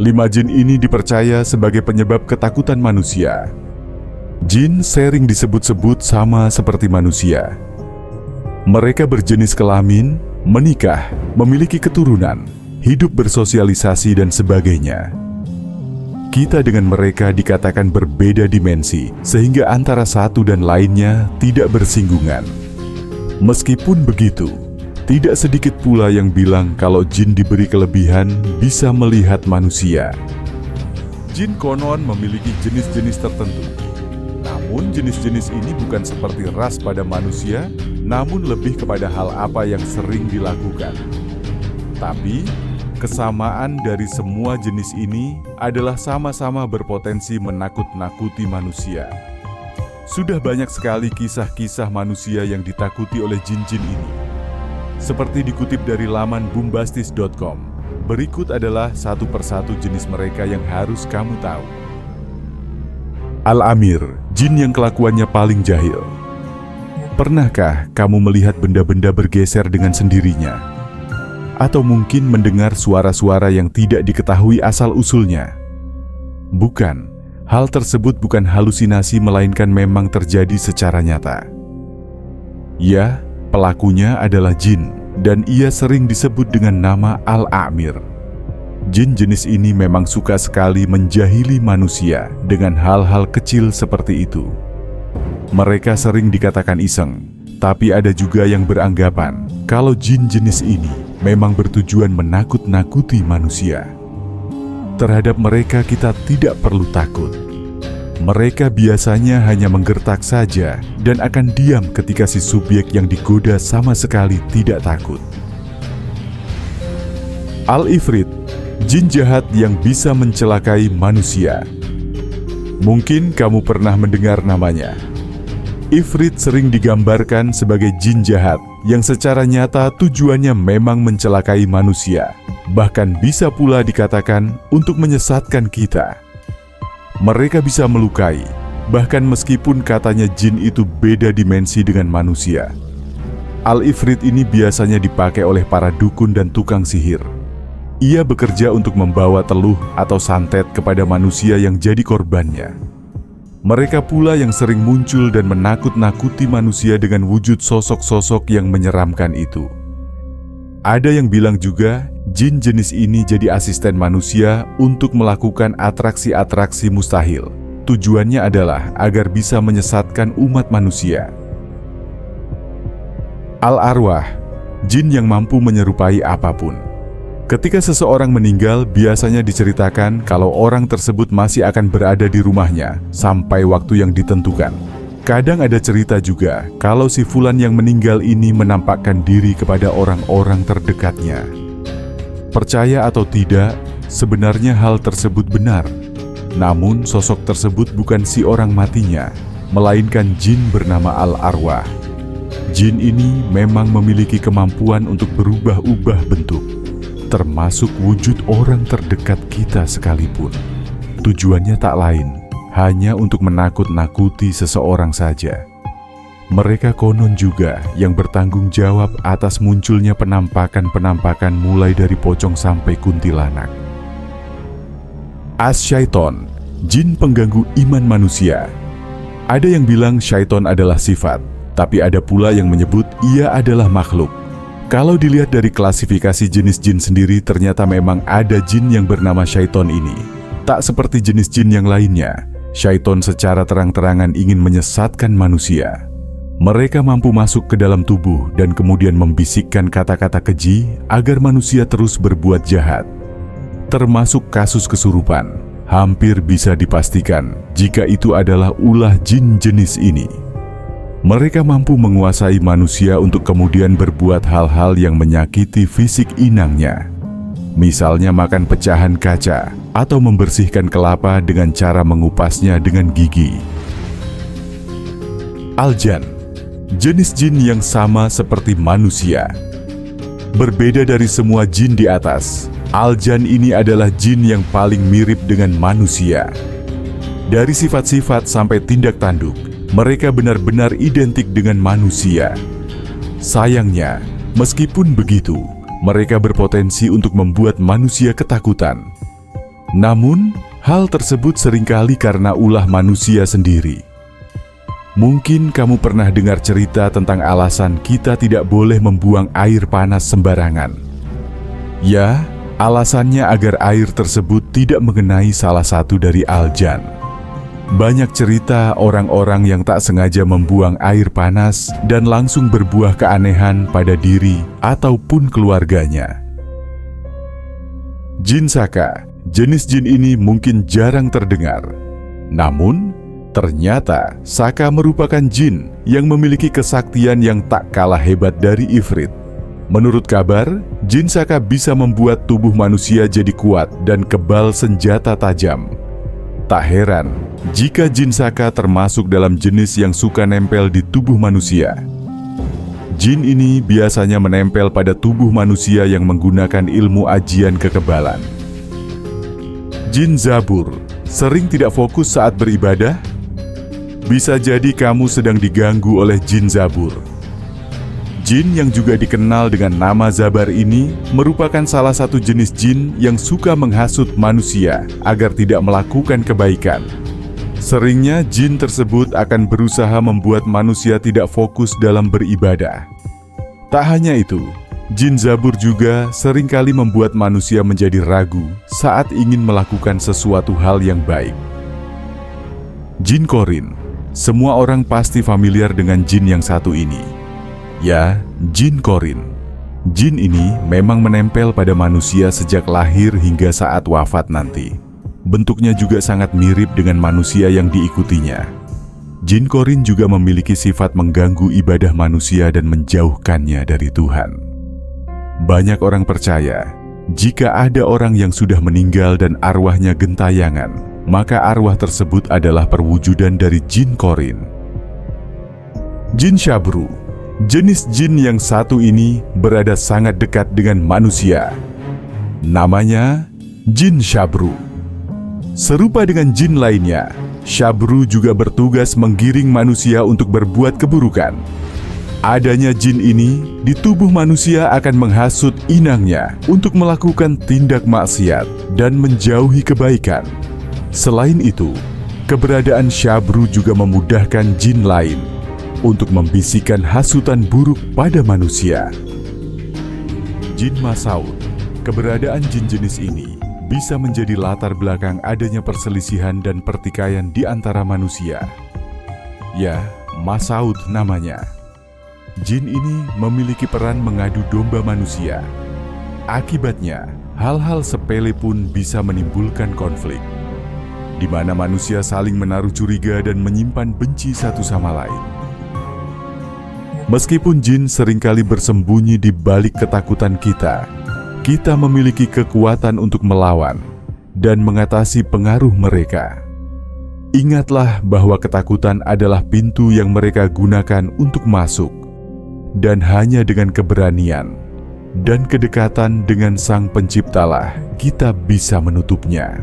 5 jin ini dipercaya sebagai penyebab ketakutan manusia. Jin sering disebut-sebut sama seperti manusia. Mereka berjenis kelamin, menikah, memiliki keturunan, hidup bersosialisasi dan sebagainya. Kita dengan mereka dikatakan berbeda dimensi, sehingga antara satu dan lainnya tidak bersinggungan. Meskipun begitu, tidak sedikit pula yang bilang kalau jin diberi kelebihan bisa melihat manusia. Jin konon memiliki jenis-jenis tertentu. Namun jenis-jenis ini bukan seperti ras pada manusia, namun lebih kepada hal apa yang sering dilakukan. Tapi, kesamaan dari semua jenis ini adalah sama-sama berpotensi menakut-nakuti manusia. Sudah banyak sekali kisah-kisah manusia yang ditakuti oleh jin-jin ini. Seperti dikutip dari laman bombastis.com, berikut adalah satu persatu jenis mereka yang harus kamu tahu. Al-Amir, jin yang kelakuannya paling jahil. Pernahkah kamu melihat benda-benda bergeser dengan sendirinya? Atau mungkin mendengar suara-suara yang tidak diketahui asal-usulnya? Bukan, hal tersebut bukan halusinasi melainkan memang terjadi secara nyata. Ya, pelakunya adalah jin, dan ia sering disebut dengan nama Al-Amir. Jin jenis ini memang suka sekali menjahili manusia dengan hal-hal kecil seperti itu. Mereka sering dikatakan iseng, tapi ada juga yang beranggapan kalau jin jenis ini memang bertujuan menakut-nakuti manusia. Terhadap mereka kita tidak perlu takut. Mereka biasanya hanya menggertak saja dan akan diam ketika si subjek yang digoda sama sekali tidak takut. Al-Ifrit, jin jahat yang bisa mencelakai manusia. Mungkin kamu pernah mendengar namanya. Ifrit sering digambarkan sebagai jin jahat yang secara nyata tujuannya memang mencelakai manusia. Bahkan bisa pula dikatakan untuk menyesatkan kita. Mereka bisa melukai, bahkan meskipun katanya jin itu beda dimensi dengan manusia. Al-Ifrit ini biasanya dipakai oleh para dukun dan tukang sihir. Ia bekerja untuk membawa teluh atau santet kepada manusia yang jadi korbannya. Mereka pula yang sering muncul dan menakut-nakuti manusia dengan wujud sosok-sosok yang menyeramkan itu. Ada yang bilang juga, jin jenis ini jadi asisten manusia untuk melakukan atraksi-atraksi mustahil. Tujuannya adalah agar bisa menyesatkan umat manusia. Al-Arwah, jin yang mampu menyerupai apapun. Ketika seseorang meninggal, biasanya diceritakan kalau orang tersebut masih akan berada di rumahnya sampai waktu yang ditentukan. Kadang ada cerita juga kalau si fulan yang meninggal ini menampakkan diri kepada orang-orang terdekatnya. Percaya atau tidak, sebenarnya hal tersebut benar. Namun sosok tersebut bukan si orang matinya, melainkan jin bernama Al-Arwah. Jin ini memang memiliki kemampuan untuk berubah-ubah bentuk, termasuk wujud orang terdekat kita sekalipun. Tujuannya tak lain, hanya untuk menakut-nakuti seseorang saja. Mereka konon juga yang bertanggung jawab atas munculnya penampakan-penampakan mulai dari pocong sampai kuntilanak. As-Syaiton, jin pengganggu iman manusia. Ada yang bilang syaiton adalah sifat, tapi ada pula yang menyebut ia adalah makhluk. Kalau dilihat dari klasifikasi jenis jin sendiri, ternyata memang ada jin yang bernama syaiton ini. Tak seperti jenis jin yang lainnya, syaiton secara terang-terangan ingin menyesatkan manusia. Mereka mampu masuk ke dalam tubuh dan kemudian membisikkan kata-kata keji agar manusia terus berbuat jahat. Termasuk kasus kesurupan, hampir bisa dipastikan jika itu adalah ulah jin jenis ini. Mereka mampu menguasai manusia untuk kemudian berbuat hal-hal yang menyakiti fisik inangnya. Misalnya makan pecahan kaca atau membersihkan kelapa dengan cara mengupasnya dengan gigi. Aljan, jenis jin yang sama seperti manusia. Berbeda dari semua jin di atas, Aljan ini adalah jin yang paling mirip dengan manusia. Dari sifat-sifat sampai tindak tanduk, mereka benar-benar identik dengan manusia. Sayangnya, meskipun begitu, mereka berpotensi untuk membuat manusia ketakutan. Namun, hal tersebut seringkali karena ulah manusia sendiri. Mungkin kamu pernah dengar cerita tentang alasan kita tidak boleh membuang air panas sembarangan. Ya, alasannya agar air tersebut tidak mengenai salah satu dari aljan. Banyak cerita orang-orang yang tak sengaja membuang air panas dan langsung berbuah keanehan pada diri ataupun keluarganya. Jin Saka, jenis jin ini mungkin jarang terdengar. Namun, ternyata Saka merupakan jin yang memiliki kesaktian yang tak kalah hebat dari Ifrit. Menurut kabar, Jin Saka bisa membuat tubuh manusia jadi kuat dan kebal senjata tajam. Tak heran jika Jin Saka termasuk dalam jenis yang suka nempel di tubuh manusia. Jin ini biasanya menempel pada tubuh manusia yang menggunakan ilmu ajian kekebalan. Jin Zabur sering tidak fokus saat beribadah. Bisa jadi kamu sedang diganggu oleh Jin Zabur. Jin yang juga dikenal dengan nama Zabar ini merupakan salah satu jenis jin yang suka menghasut manusia agar tidak melakukan kebaikan. Seringnya jin tersebut akan berusaha membuat manusia tidak fokus dalam beribadah. Tak hanya itu, Jin Zabur juga seringkali membuat manusia menjadi ragu saat ingin melakukan sesuatu hal yang baik. Jin Korin. Semua orang pasti familiar dengan jin yang satu ini. Ya, Jin Korin. Jin ini memang menempel pada manusia sejak lahir hingga saat wafat nanti. Bentuknya juga sangat mirip dengan manusia yang diikutinya. Jin Korin juga memiliki sifat mengganggu ibadah manusia dan menjauhkannya dari Tuhan. Banyak orang percaya, jika ada orang yang sudah meninggal dan arwahnya gentayangan, maka arwah tersebut adalah perwujudan dari Jin Korin. Jin Shabru. Jenis jin yang satu ini berada sangat dekat dengan manusia. Namanya Jin Shabru. Serupa dengan jin lainnya, Shabru juga bertugas menggiring manusia untuk berbuat keburukan. Adanya jin ini di tubuh manusia akan menghasut inangnya untuk melakukan tindak maksiat dan menjauhi kebaikan. Selain itu, keberadaan Shabru juga memudahkan jin lain untuk membisikkan hasutan buruk pada manusia. Jin Masaud. Keberadaan jin jenis ini bisa menjadi latar belakang adanya perselisihan dan pertikaian di antara manusia. Ya, Masaud namanya. Jin ini memiliki peran mengadu domba manusia. Akibatnya, hal-hal sepele pun bisa menimbulkan konflik, di mana manusia saling menaruh curiga dan menyimpan benci satu sama lain. Meskipun jin seringkali bersembunyi di balik ketakutan kita memiliki kekuatan untuk melawan dan mengatasi pengaruh mereka. Ingatlah bahwa ketakutan adalah pintu yang mereka gunakan untuk masuk, dan hanya dengan keberanian dan kedekatan dengan Sang Penciptalah kita bisa menutupnya.